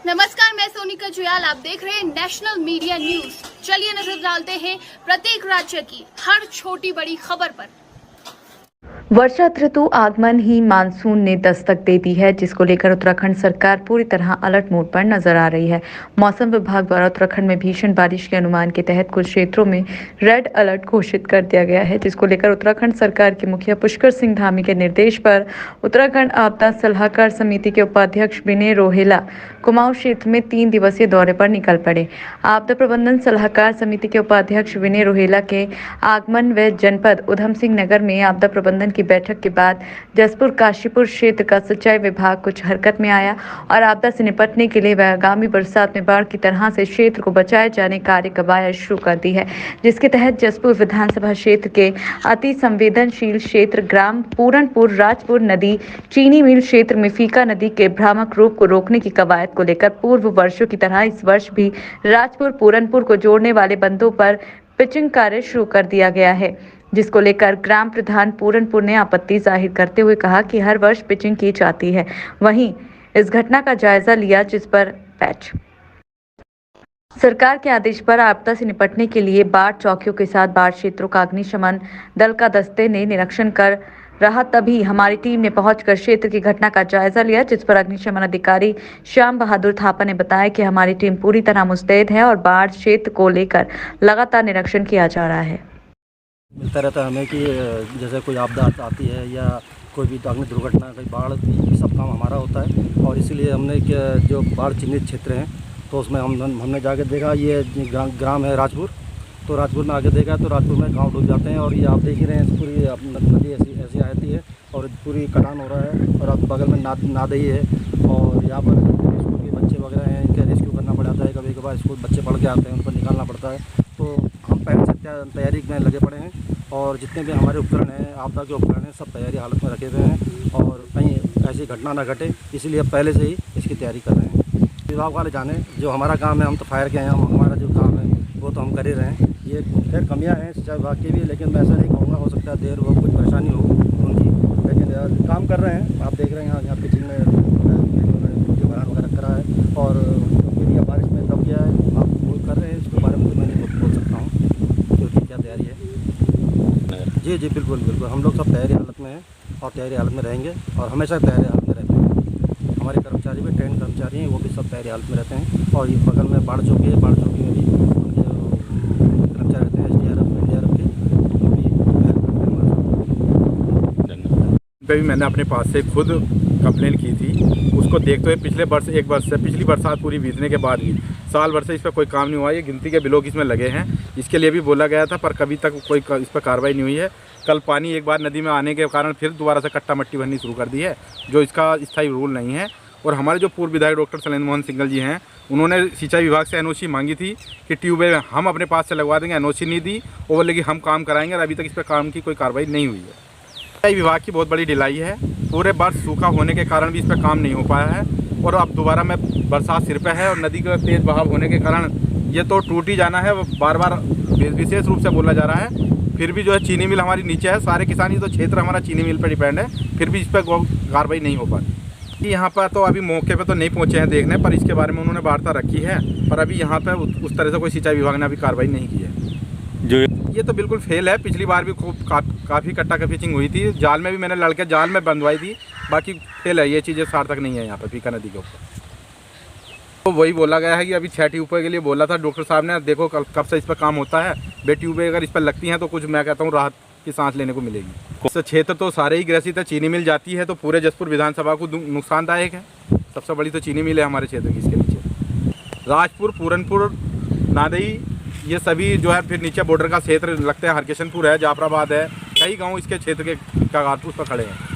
नमस्कार, मैं सोनिका जुयाल। आप देख रहे हैं नेशनल मीडिया न्यूज। चलिए नजर डालते हैं प्रत्येक राज्य की हर छोटी बड़ी खबर पर। वर्षा ऋतु आगमन ही मानसून ने दस्तक दे दी है, जिसको लेकर उत्तराखंड सरकार पूरी तरह अलर्ट मोड पर नजर आ रही है। मौसम विभाग द्वारा उत्तराखंड में भीषण बारिश के अनुमान के तहत कुछ क्षेत्रों में रेड अलर्ट घोषित कर दिया गया है, जिसको लेकर उत्तराखंड सरकार के मुखिया पुष्कर सिंह धामी के निर्देश पर उत्तराखंड आपदा सलाहकार समिति के उपाध्यक्ष विनय रोहेला कुमाऊं क्षेत्र में 3 दिवसीय दौरे पर निकल पड़े। आपदा प्रबंधन सलाहकार समिति के उपाध्यक्ष विनय रोहेला के आगमन व जनपद उधम सिंह नगर में आपदा प्रबंधन की बैठक के बाद जसपुर काशीपुर क्षेत्र का सिंचाई विभाग कुछ हरकत में आया और आपदा से निपटने के लिए वह आगामी बरसात में बाढ़ की तरह से क्षेत्र को बचाए जाने कार्य कवायद शुरू कर दी है, जिसके तहत जसपुर विधानसभा क्षेत्र के अति संवेदनशील क्षेत्र ग्राम पूरनपुर, राजपुर नदी, चीनी मिल क्षेत्र में फीका नदी के भ्रामक रूप को रोकने की कवायद को लेकर पूर्व वर्षों की तरह इस वर्ष भी राजपुर पूरनपुर को जोड़ने वाले बंधों पर पिचिंग कार्य शुरू कर दिया गया है, जिसको लेकर ग्राम प्रधान पूरनपुर ने आपत्ति जाहिर करते हुए कहा कि हर वर्ष पिचिंग की जाती है। वहीं इस घटना का जायजा लिया, जिस पर पैच सरकार के आदेश पर आपदा से निपटने के लिए बाढ़ चौकियों के साथ बाढ़ क्षेत्रों का अग्निशमन दल का दस्ते ने निरीक्षण कर रहा, तभी हमारी टीम ने पहुंचकर क्षेत्र की घटना का जायजा लिया, जिस पर अग्निशमन अधिकारी श्याम बहादुर थापा ने बताया कि हमारी टीम पूरी तरह मुस्तैद है और बाढ़ क्षेत्र को लेकर लगातार निरीक्षण किया जा रहा है। मिलता रहता है हमें कि जैसे कोई आपदा आती है या कोई भी अग्नि दुर्घटना, कोई बाढ़, ये सब काम हमारा होता है। और इसीलिए हमने जो बाढ़ चिन्हित क्षेत्र हैं तो उसमें हमने जाके देखा, ये ग्राम है राजपुर, तो राजपुर में आगे देखा तो राजपुर में गांव डूब जाते हैं। और ये आप देख ही रहे हैं, पूरी नदी ऐसी आती है और पूरी कटान हो रहा है और अब बगल में नादही है और यहाँ पर स्कूल के बच्चे वगैरह हैं, इनका रेस्क्यू करना पड़ जाता है। कभी कभार स्कूल बच्चे पढ़ के आते हैं, उनको निकालना पड़ता है। तो हम पहले से तैयारी में लगे पड़े हैं और जितने भी हमारे उपकरण हैं, आपदा के उपकरण हैं, सब तैयारी हालत में रखे हुए हैं और कहीं ऐसी घटना ना घटे, इसीलिए अब पहले से ही इसकी तैयारी कर रहे हैं। विभाग वाले जाने, जो हमारा काम है हम तो फायर के हैं, हमारा जो काम है वो तो हम कर ही रहे हैं। ये खैर कमियाँ हैं सिंचाई विभाग की भी, लेकिन मैं ऐसा नहीं कहूँगा, हो सकता है देर हो, कुछ परेशानी हो उनकी, लेकिन काम कर रहे हैं। आप देख रहे हैं यहाँ पिचिंग में जो बरान वगैरह करा है और एरिया बारिश में दब गया है, आप वो कर रहे हैं। इसके बारे में तो मैं नहीं बोल सकता हूँ क्योंकि क्या तैयारी है। जी बिल्कुल, हम लोग सब तैयारी हालत में हैं और तैयारी हालत में रहेंगे और हमेशा तैयारी हालत में रहते हैं। हमारे कर्मचारी भी ट्रेन कर्मचारी हैं, वो भी सब तैयारी हालत में रहते हैं। और ये बगल में बाढ़ चौकी है, बाढ़ चौकी में भी उनके कर्मचारी रहते हैं, एसडीआरएफ के, जो भी पे भी मैंने अपने पास से खुद कंप्लेन की थी। उसको देखते हुए पिछली बरसात पूरी बीतने के बाद भी साल भर से इस पर कोई काम नहीं हुआ। ये गिनती के बिलोग इसमें लगे हैं, इसके लिए भी बोला गया था पर कभी तक कोई इस पर कार्रवाई नहीं हुई है। कल पानी एक बार नदी में आने के कारण फिर दोबारा से कट्टा मट्टी भरनी शुरू कर दी है, जो इसका स्थायी रूल नहीं है। और हमारे जो पूर्व विधायक डॉक्टर शैलेंद्र मोहन सिंघल जी हैं, उन्होंने सिंचाई विभाग से एनओसी मांगी थी कि ट्यूबवेल हम अपने पास से लगवा देंगे, एनओसी नहीं दी। वो बोले कि हम काम कराएंगे और अभी तक इस पर काम की कोई कार्रवाई नहीं हुई है। सिंचाई विभाग की बहुत बड़ी ढिलाई है, पूरे वर्ष सूखा होने के कारण भी इस पर काम नहीं हो पाया है। और अब दोबारा में बरसात सिर पे है और नदी का तेज़ बहाव होने के कारण ये तो टूट ही जाना है। बार बार विशेष रूप से बोला जा रहा है। फिर भी जो है चीनी मिल हमारी नीचे है, सारे किसानी तो क्षेत्र हमारा चीनी मिल पर डिपेंड है, फिर भी इस पर कार्रवाई नहीं हो पाती। यहाँ पर तो अभी मौके पर तो नहीं पहुँचे हैं देखने, पर इसके बारे में उन्होंने वार्ता रखी है, पर अभी यहाँ पर उस तरह से कोई सिंचाई विभाग ने अभी कार्रवाई नहीं की है। जो ये तो बिल्कुल फेल है। पिछली बार भी खूब काफ़ी कट्टा का पिचिंग हुई थी, जाल में भी मैंने लड़के जाल में बंधवाई थी, बाकी फेल है। ये चीज़ें सार्थक नहीं है यहाँ पर फीका नदी के ऊपर। तो वही बोला गया है कि अभी 6 ट्यूबवेल के लिए बोला था डॉक्टर साहब ने, देखो कब से इस पर काम होता है। बे ट्यूबवेल अगर इस पर लगती हैं तो कुछ मैं कहता हूँ राहत की सांस लेने को मिलेगी। इससे क्षेत्र तो सारे ही ग्रसित है। चीनी मिल जाती है तो पूरे जसपुर विधानसभा को नुकसानदायक है। सबसे बड़ी तो चीनी मिल है हमारे क्षेत्र की। इसके नीचे राजपुर, पूरनपुर, नादई, ये सभी जो है, फिर नीचे बॉर्डर का क्षेत्र लगता है, हरकिशनपुर है, जाफराबाद है, कई गाँव इसके क्षेत्र के कागारपुर पर खड़े हैं।